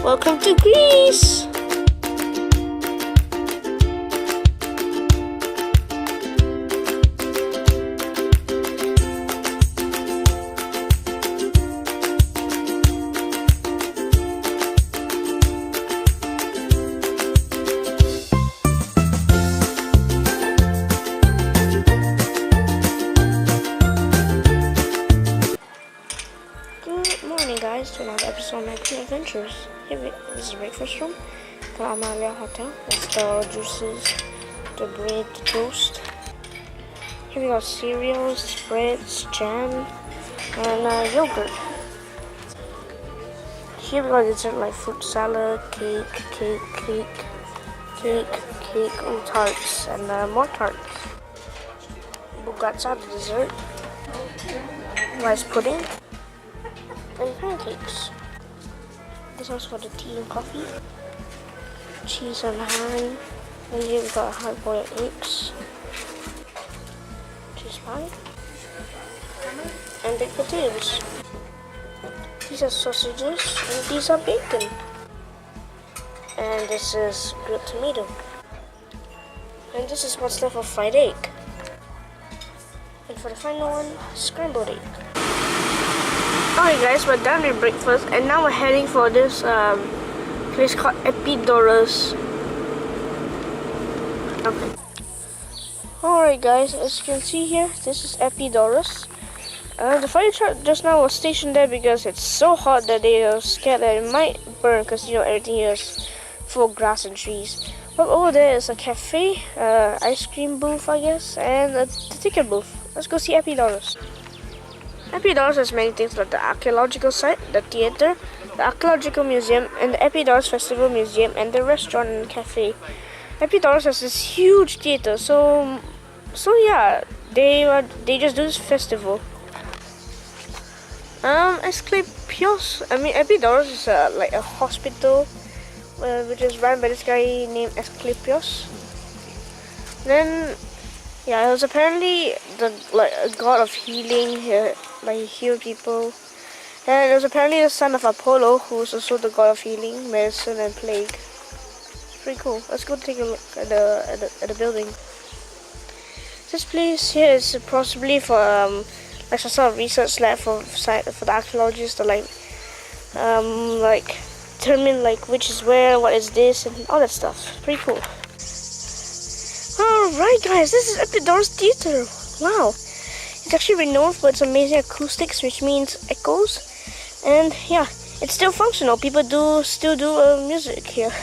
Welcome to Greece! Good morning guys, to another episode of my Greek adventures. This is the breakfast room, the Amalia Hotel. That's the juices, the bread, the toast. Here we got cereals, breads, jam, and yogurt. Here we got dessert like fruit salad, cake, tarts, and more tarts. Bugatsa, the dessert, rice pudding, and pancakes. This one's for the tea and coffee. Cheese and ham. And here we got hard-boiled eggs. Cheese pie. And baked potatoes. These are sausages and these are bacon. And this is grilled tomato. And this is what's left of fried egg. And for the final one, scrambled egg. Alright guys, we're done with breakfast and now we're heading for this place called Epidaurus. Okay. Alright guys, as you can see here, this is Epidaurus. The fire truck just now was stationed there because it's so hot that they are scared that it might burn because everything here is full of grass and trees. But over there is a cafe, ice cream booth I guess, and a ticket booth. Let's go see Epidaurus. Epidaurus has many things like the archaeological site, the theatre, the archaeological museum, and the Epidaurus Festival Museum, and the restaurant and cafe. Epidaurus has this huge theatre, so yeah, they just do this festival. Epidaurus is like a hospital, which is run by this guy named Asclepios. Then, yeah, it was apparently a god of healing here. Like he healed people, and it was apparently the son of Apollo, who was also the god of healing, medicine, and plague. It's pretty cool. Let's go take a look at the building. This place here is possibly for like some sort of research lab for the archaeologists to like determine like which is where, what is this, and all that stuff. Pretty cool. Alright guys, this is Epidaurus Theatre. Wow. It's actually renowned for its amazing acoustics, which means echoes. And yeah, it's still functional. People still do music here.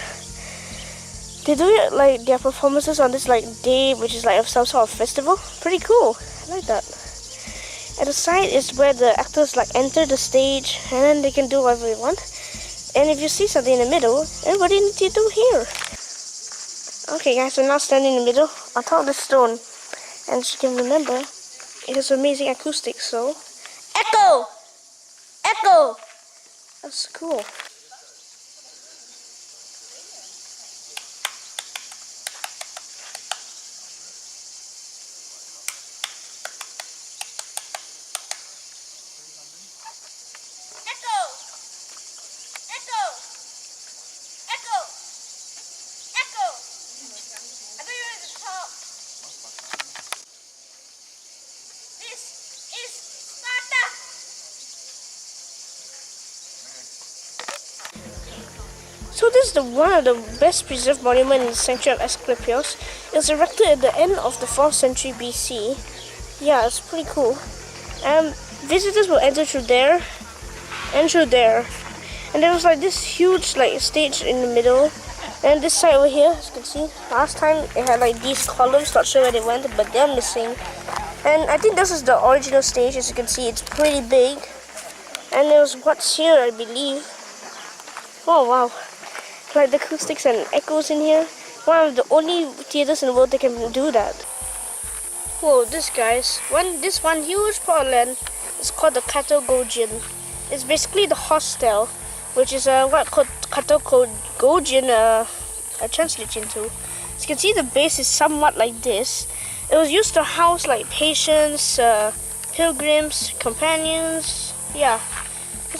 They do it like their performances on this like day, which is like some sort of festival. Pretty cool. I like that. At the side is where the actors like enter the stage, and then they can do whatever they want. And if you see something in the middle, everybody needs to do here. Okay guys, we're now standing in the middle on top of the stone, and as you can remember, it has amazing acoustics, so echo! Echo! That's cool. So this is one of the best preserved monuments in the sanctuary of Asclepios. It was erected at the end of the 4th century BC. Yeah, it's pretty cool. Visitors will enter through there and through there. And there was like this huge like stage in the middle. And this side over here, as you can see, last time it had like these columns, not sure where they went, but they're missing. And I think this is the original stage. As you can see, it's pretty big. And there's what's here, I believe. Oh wow. Like the acoustics and echoes in here. One of the only theaters in the world that can do that. Whoa, this one huge plot of land is called the Catagogian. It's basically the hostel, which is what Catagogian translates into. As you can see, the base is somewhat like this. It was used to house like patients, pilgrims, companions. Yeah,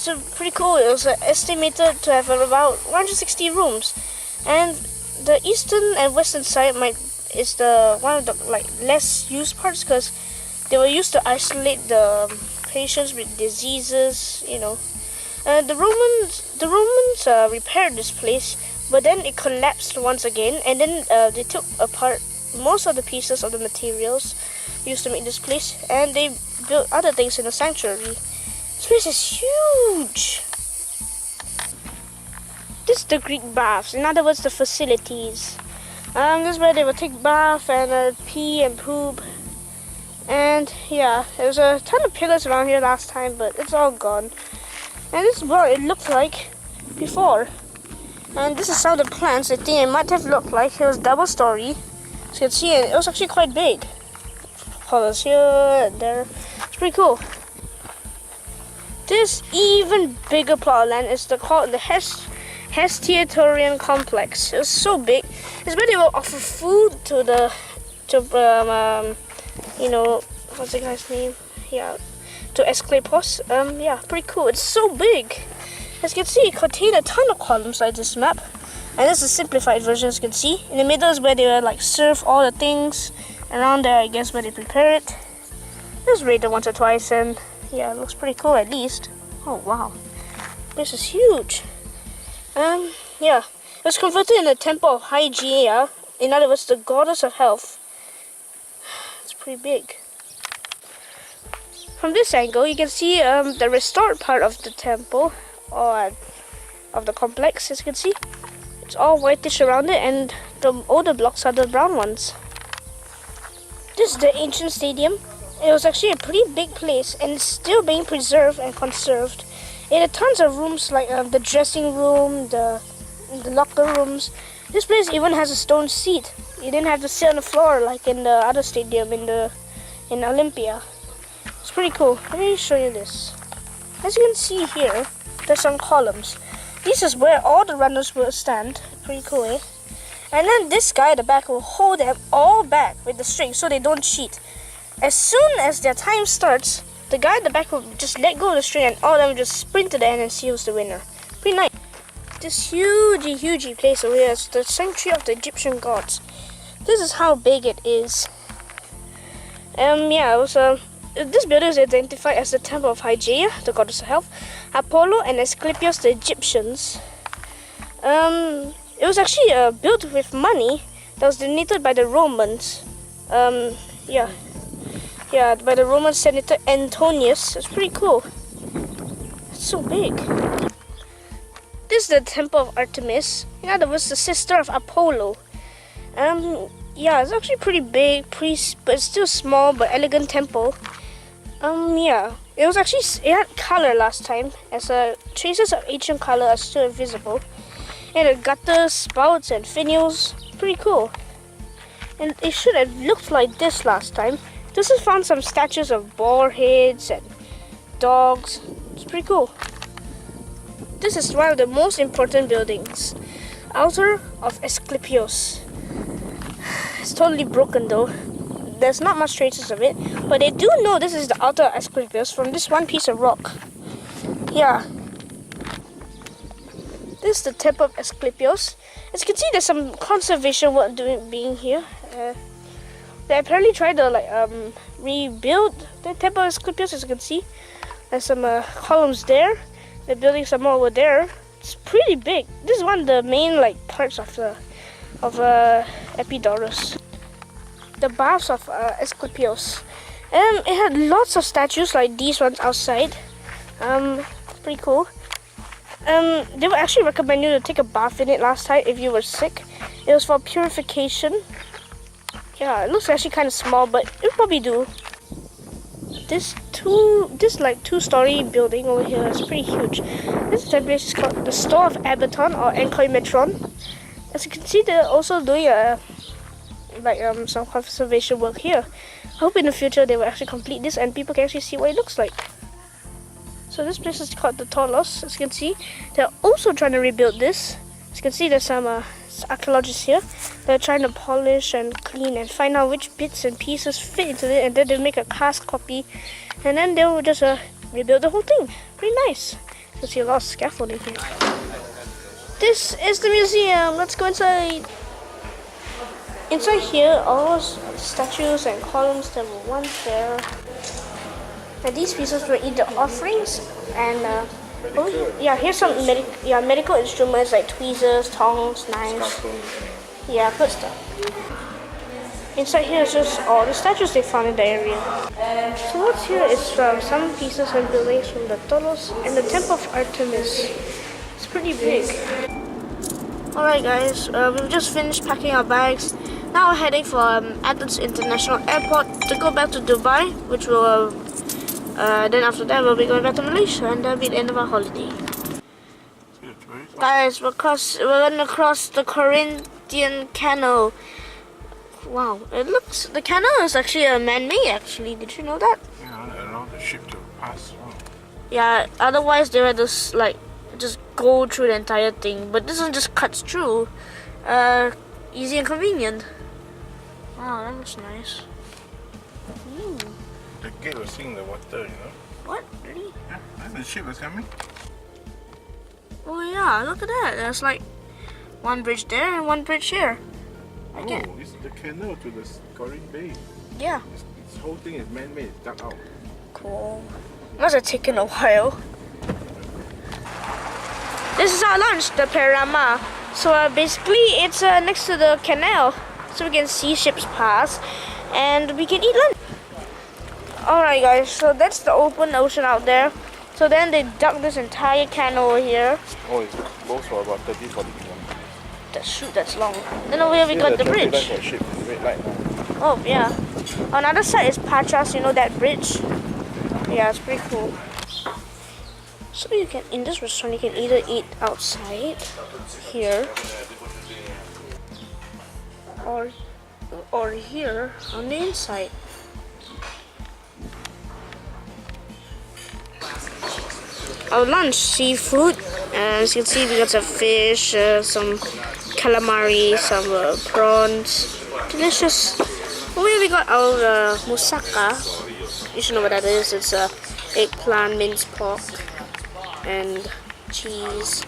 it's a pretty cool. It was estimated to have about 160 rooms, and the eastern and western side is the one of the less used parts because they were used to isolate the patients with diseases. The Romans repaired this place, but then it collapsed once again, and then they took apart most of the pieces of the materials used to make this place, and they built other things in the sanctuary. This place is huge. This is the Greek baths, in other words, the facilities. This is where they would take bath and pee and poop. And yeah, there was a ton of pillars around here last time, but it's all gone. And this is what it looked like before. And this is some of the plants. I think it might have looked like it was double story. So you can see it was actually quite big. Colors here and there. It's pretty cool. This even bigger plot of land is called the Hestiatorian complex. It's so big. It's where they will offer food to what's the guy's name? Yeah, to Asclepios. Yeah, pretty cool. It's so big. As you can see, it contains a ton of columns like this map. And this is a simplified version, as you can see. In the middle is where they will serve all the things. Around there, I guess, where they prepare it. It was raided once or twice, and yeah, it looks pretty cool at least. Oh wow, this is huge. Yeah, it was converted in the temple of Hygeia. In other words, the goddess of health. It's pretty big. From this angle, you can see the restored part of the temple, or of the complex. As you can see, it's all whitish around it, and the older blocks are the brown ones. This is the ancient stadium. It was actually a pretty big place, and it's still being preserved and conserved. It had tons of rooms like the dressing room, the locker rooms. This place even has a stone seat. You didn't have to sit on the floor like in the other stadium in Olympia. It's pretty cool. Let me show you this. As you can see here, there's some columns. This is where all the runners will stand. Pretty cool, eh? And then this guy at the back will hold them all back with the string so they don't cheat. As soon as their time starts, the guy at the back will just let go of the string and all of them just sprint to the end and see who's the winner. Pretty nice. This huge place over here is the sanctuary of the Egyptian gods. This is how big it is. Yeah, it was this building is identified as the Temple of Hygeia, the goddess of health, Apollo, and Asclepios, the Egyptians. It was actually built with money that was donated by the Romans. Yeah, by the Roman senator Antonius. It's pretty cool. It's so big. This is the Temple of Artemis. In other words, the sister of Apollo. Yeah, it's actually pretty big, but it's still small but elegant temple. Yeah, it had color last time, as traces of ancient color are still visible. It had gutters, spouts, and finials. Pretty cool. And it should have looked like this last time. This has found some statues of boar heads and dogs. It's pretty cool. This is one of the most important buildings. Altar of Asclepios. It's totally broken though. There's not much traces of it, but they do know this is the altar of Asclepios from this one piece of rock. Yeah. This is the Temple of Asclepios. As you can see, there's some conservation work being here. They apparently tried to rebuild the Temple of Asclepios. As you can see, there's some columns there. They're building some more over there. It's pretty big. This is one of the main parts of Epidaurus. The baths of Asclepios. It had lots of statues like these ones outside. Pretty cool. They would actually recommend you to take a bath in it last time if you were sick. It was for purification. Yeah, it looks actually kind of small, but it would probably do. This two-story building over here is pretty huge. This place is called the Store of Abaton or Enkoimetron. As you can see, they're also doing some conservation work here. I hope in the future they will actually complete this and people can actually see what it looks like. So this place is called the Tolos. As you can see, they're also trying to rebuild this. As you can see, there's some archaeologists here. They're trying to polish and clean and find out which bits and pieces fit into it, and then they'll make a cast copy, and then they'll just rebuild the whole thing. Pretty nice. You see a lot of scaffolding here. This is the museum. Let's go inside. Inside here, all statues and columns that were once there. And these pieces were either offerings and yeah, here's some medical instruments like tweezers, tongs, knives. Yeah, good stuff. Inside here is just all the statues they found in the area. So what's here is some pieces and buildings from the Tolos and the Temple of Artemis. It's pretty big. Alright guys, we've just finished packing our bags. Now we're heading for Athens International Airport to go back to Dubai, which will then after that we'll be going back to Malaysia, and that'll be the end of our holiday. Guys, we're gonna cross the Corinth Canal. Wow, the canal is actually a man-made actually. Did you know that? Yeah, allow the ship to pass through. Yeah, otherwise they had to just go through the entire thing, but this one just cuts through. Easy and convenient. Wow, that looks nice. The gate was seeing the water, you know. What? Really? Yeah, and the ship was coming. Oh yeah, look at that. There's like one bridge there and one bridge here. It's the canal to the Corinth Bay. Yeah. This whole thing is man-made, dug out. Cool. Must have taken a while. This is our lunch, the Perama. So basically it's next to the canal, so we can see ships pass and we can eat lunch. Alright guys, so that's the open ocean out there. So then they dug this entire canal over here. Oh, it goes for about 30-40 kilometers. That's long. Then over here we got the bridge. Ship, the red light. Oh yeah. On the other side is Patras, you know that bridge? Yeah, it's pretty cool. So you can, in this restaurant, you can either eat outside here or here on the inside. Our lunch, seafood. As you can see, we got some fish, some calamari, some prawns. Delicious. Over here we got our Mousaka. You should know what that is. It's eggplant, minced pork, and cheese,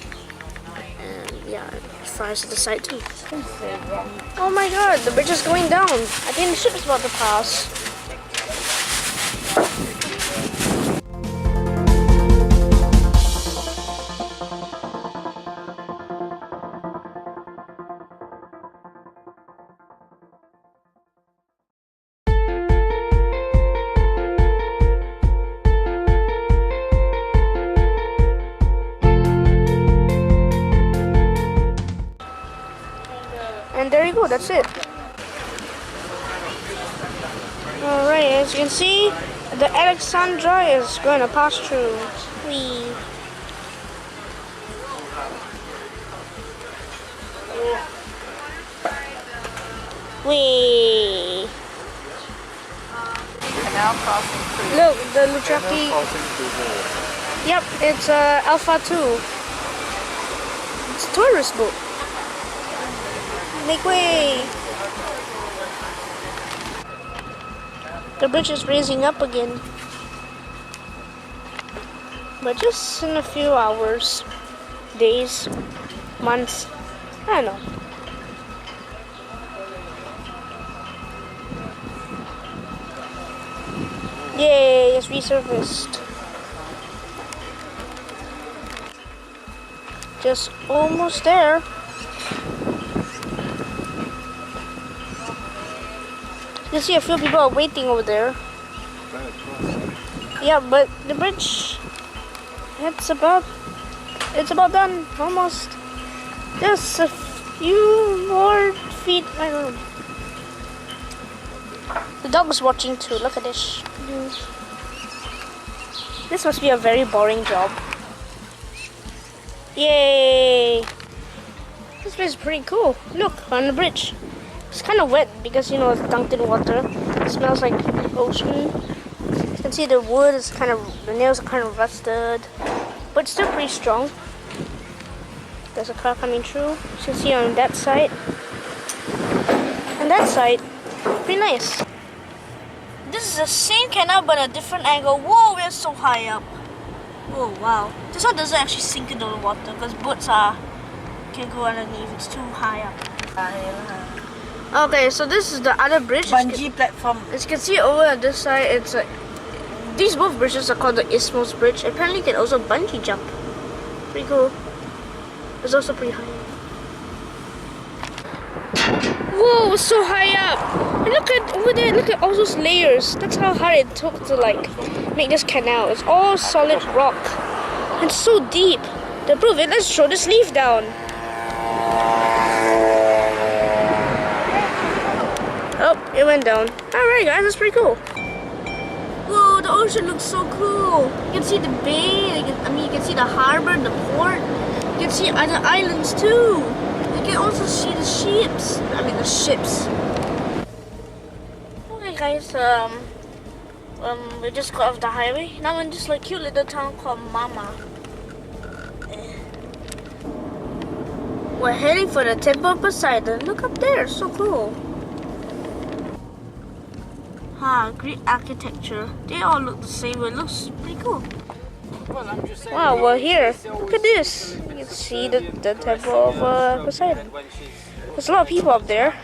and yeah, fries at the side too. Oh my god, the bridge is going down. I think the ship is about to pass. And there you go, that's it. Alright, as you can see, the Alexandra is going to pass through. Whee. Whee. Canal crossing. Look, the Luchaki. Yep, it's Alpha 2. It's a tourist boat. Make way! The bridge is raising up again. But just in a few hours, days, months, I don't know. Yay, it's resurfaced. Just almost there. You see a few people are waiting over there. Yeah, but the bridge, it's about done, almost. Just a few more feet, I don't know. The dog is watching too, look at this. This must be a very boring job. Yay! This place is pretty cool. Look, on the bridge. It's kind of wet because, you know, it's dunked in water. It smells like ocean. You can see the wood is the nails are kind of rusted, but it's still pretty strong. There's a car coming through. You can see on that side. And that side, pretty nice. This is the same canal but a different angle. Whoa, we're so high up. Oh wow. This one doesn't actually sink into the water because boats can go underneath. It's too high up. Okay, so this is the other bridge. Bungee platform. As you can see over on this side, it's these both bridges are called the Isthmus Bridge. Apparently, you can also bungee jump. Pretty cool. It's also pretty high. Whoa, it's so high up! And look at over there. Look at all those layers. That's how hard it took to like make this canal. It's all solid rock. And so deep. To prove it, let's throw this leaf down. Oh, it went down. Alright guys, that's pretty cool. Whoa, the ocean looks so cool. You can see the bay, you can see the harbor, the port. You can see other islands too. You can also see the ships. The ships. Okay guys, we just got off the highway. Now we're in this like cute little town called Mama. We're heading for the Temple of Poseidon. Look up there, so cool. Greek architecture. They all look the same, but it looks pretty cool. Wow, we're here. Look at this. You can see the Temple of Poseidon. There's a lot of people up there.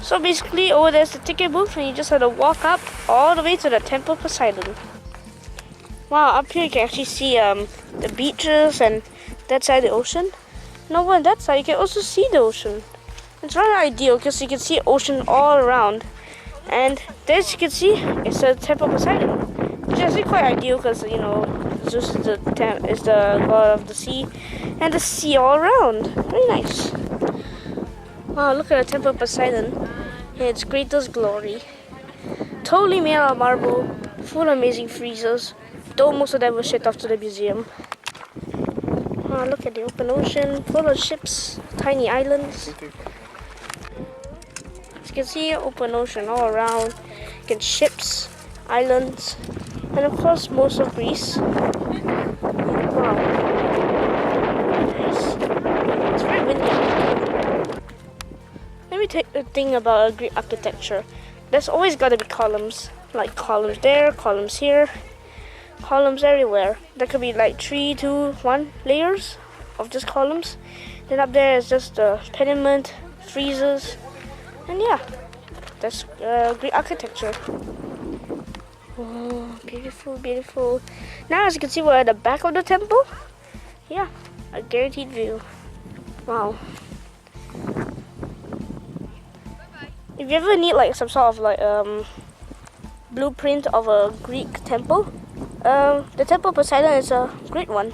So basically, over there's the ticket booth, and you just have to walk up all the way to the Temple of Poseidon. Wow, up here you can actually see the beaches and that side of the ocean. And over on that side, you can also see the ocean. It's rather ideal because you can see ocean all around. And as you can see, it's the Temple of Poseidon, which is actually quite ideal because, you know, Zeus is the god of the sea, and the sea all around. Very nice. Wow, look at the Temple of Poseidon in its greatest glory. Totally made out of marble, full of amazing friezes, though most of them were shipped off to the museum. Wow, look at the open ocean, full of ships, tiny islands. You can see open ocean all around. You can ships, islands, and of course most of Greece. Wow. Nice. It's very windy. Let me take the thing about Greek architecture. There's always got to be columns. Like columns there, columns here, columns everywhere. There could be like 3, 2, 1 layers of just columns. Then up there is just the pediment, friezes. And yeah, that's Greek architecture. Oh, beautiful, beautiful. Now as you can see, we're at the back of the temple. Yeah, a guaranteed view. Wow. If you ever need like some sort of like blueprint of a Greek temple, the Temple of Poseidon is a great one.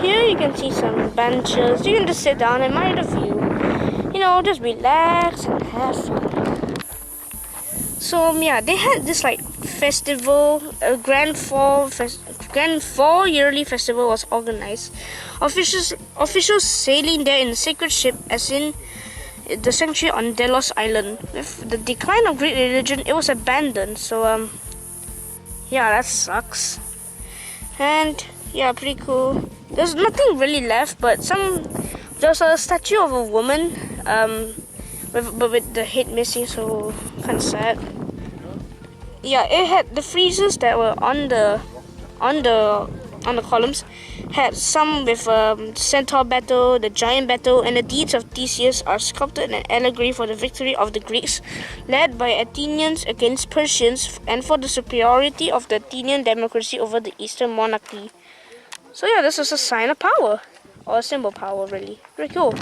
Here you can see some benches. You can just sit down and admire the view. You know, just relax and have fun. So yeah, they had this like festival, a grand fall yearly festival was organized. Officials sailing there in a sacred ship, as in the sanctuary on Delos Island. With the decline of Greek religion, it was abandoned. So yeah, that sucks. And yeah, pretty cool. There's nothing really left, but there's a statue of a woman, with the head missing, so kind of sad. Yeah, it had the friezes that were on the columns. Had some with centaur battle, the giant battle, and the deeds of Theseus are sculpted in an allegory for the victory of the Greeks, led by Athenians against Persians, and for the superiority of the Athenian democracy over the Eastern monarchy. So yeah, this is a sign of power, or a symbol of power, really. Very cool.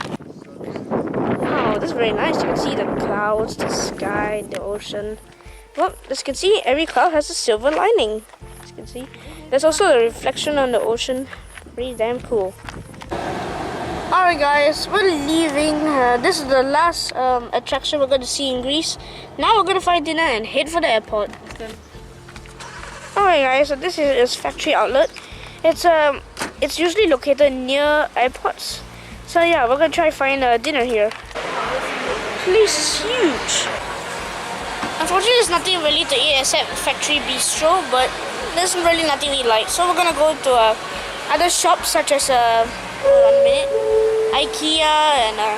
Wow, this is very nice. You can see the clouds, the sky, the ocean. Well, as you can see, every cloud has a silver lining. As you can see, there's also a reflection on the ocean. Pretty damn cool. Alright guys, we're leaving. This is the last attraction we're going to see in Greece. Now we're going to find dinner and head for the airport. Alright guys, so this is factory outlet. It's usually located near airports. So yeah, we're going to try to find dinner here. This place is huge. Unfortunately, there's nothing really to eat except Factory Bistro, but there's really nothing we like. So we're gonna go to other shops such as hold on a minute, IKEA and I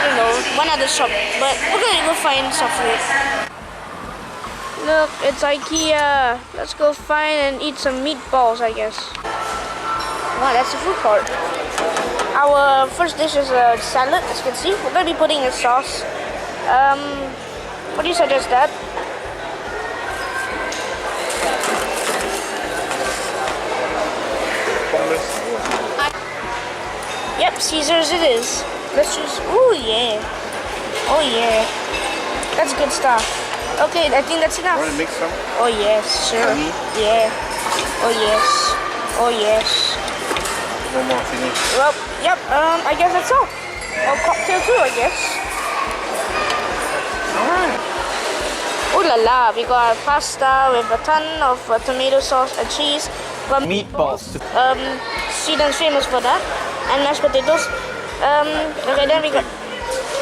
don't know, one other shop. But we're gonna go find some food. Look, it's IKEA. Let's go find and eat some meatballs, I guess. Wow, that's the food court. Our first dish is a salad, as you can see. We're going to be putting a sauce. What do you suggest, Dad? Yep, Caesars it is. Let's choose. Oh yeah. Oh yeah. That's good stuff. Okay, I think that's enough. Want to mix some? Oh yes, sure. Honey? Yeah. Oh yes. Oh yes. No more, finish. Well, yep. I guess that's all. Or cocktail too, I guess. Alright. Ooh la la! We got pasta with a ton of tomato sauce and cheese. Got Meatballs. Sweden's famous for that, and mashed potatoes. Okay, then we got.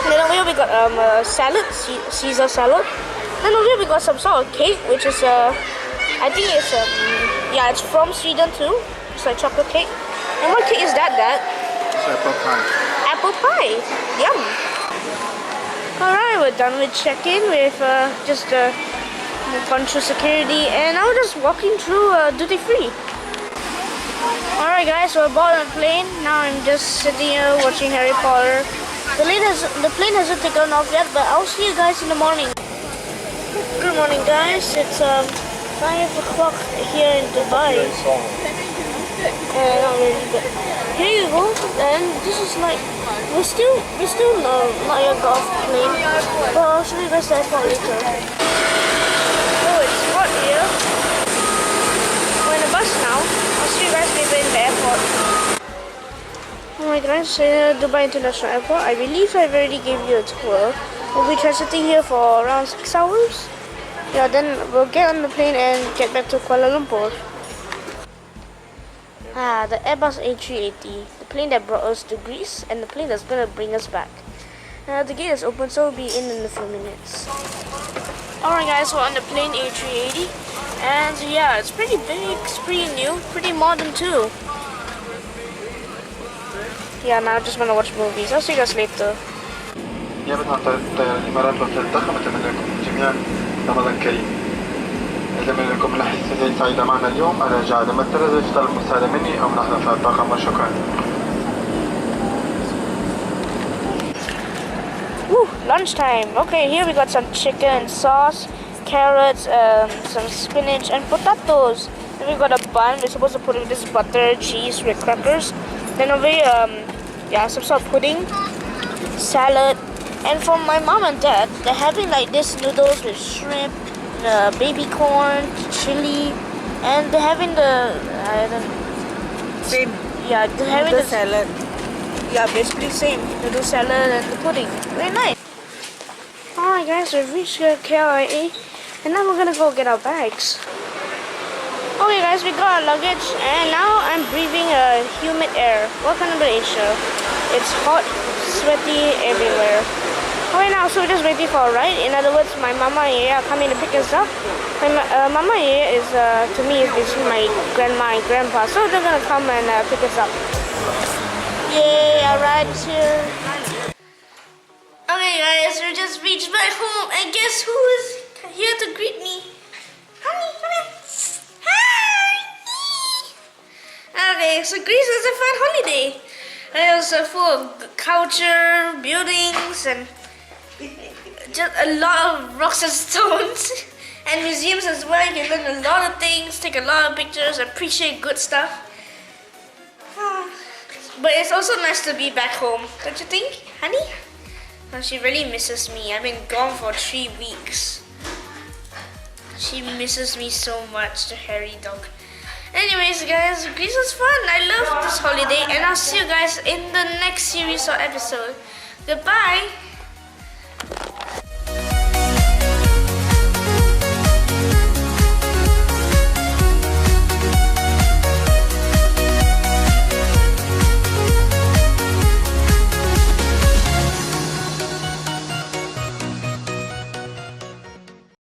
Then over here we got salad, Caesar salad. Then over here we got some sort of cake, which is I think it's yeah, it's from Sweden too. It's like chocolate cake. And what cake is that, Dad? It's apple pie. Apple pie. Yum. Alright, we're done with check-in. We've just gone through security, and now we're just walking through duty free. Alright guys, we're aboard on the plane. Now I'm just sitting here watching Harry Potter. The plane hasn't taken off yet, but I'll see you guys in the morning. Good morning guys, it's 5 o'clock here in Dubai. Not really, but here you go. And this is like, we're still not yet got off the plane, but I'll show you guys the airport later. Oh, it's hot here. We're in a bus now. I'll see you guys later in the airport. Alright guys, Dubai International Airport. I believe I've already gave you a tour. We'll be transiting here for around 6 hours. Yeah, then we'll get on the plane and get back to Kuala Lumpur. The Airbus A380, the plane that brought us to Greece and the plane that's gonna bring us back. The gate is open, so we'll be in a few minutes. Alright guys, we're on the plane A380, and yeah, it's pretty big, it's pretty new, pretty modern too. Yeah, now I just wanna watch movies. I'll see you guys later. نيابة عن طيران الإمارات والسلطنة أتمنى لكم جميعا رمضان كريم. أتمنى لكم لحظة سعيدة معنا اليوم. أنا جعل متى إذا المساعدة مني أو نحن في الطاقم وشكرا. Woo, lunchtime. Okay, here we got some chicken sauce, carrots, some spinach, and potatoes. Then we got a bun. We're supposed to put in this butter, cheese with crackers. Then over here, yeah, some sort of pudding, salad. And for my mom and dad, they're having like this noodles with shrimp, baby corn, chili, and they're having the Same. Yeah, they're having The the salad. Yeah, basically same. Noodle salad and the pudding. Very nice. Alright guys, we've reached KLIA, and now we're gonna go get our bags. Okay guys, we got our luggage, and now I'm breathing humid air. Welcome to Malaysia. It's hot, sweaty everywhere. Alright now, so we're just waiting for a ride. In other words, my mama and Yaya are coming to pick us up. My mama and Yaya is, to me, is basically my grandma and grandpa. So they're gonna come and pick us up. Yay, our ride is here. Okay guys, we just reached back home, and guess who is here to greet me? Honey, come here. Hi! Okay, so Greece was a fun holiday. It was full of culture, buildings, and just a lot of rocks and stones. And museums as well. You can learn a lot of things, take a lot of pictures, appreciate good stuff. But it's also nice to be back home, don't you think, honey? Oh, she really misses me. I've been gone for 3 weeks. She misses me so much, the hairy dog. Anyways guys, Greece was fun. I love this holiday, and I'll see you guys in the next series or episode. Goodbye.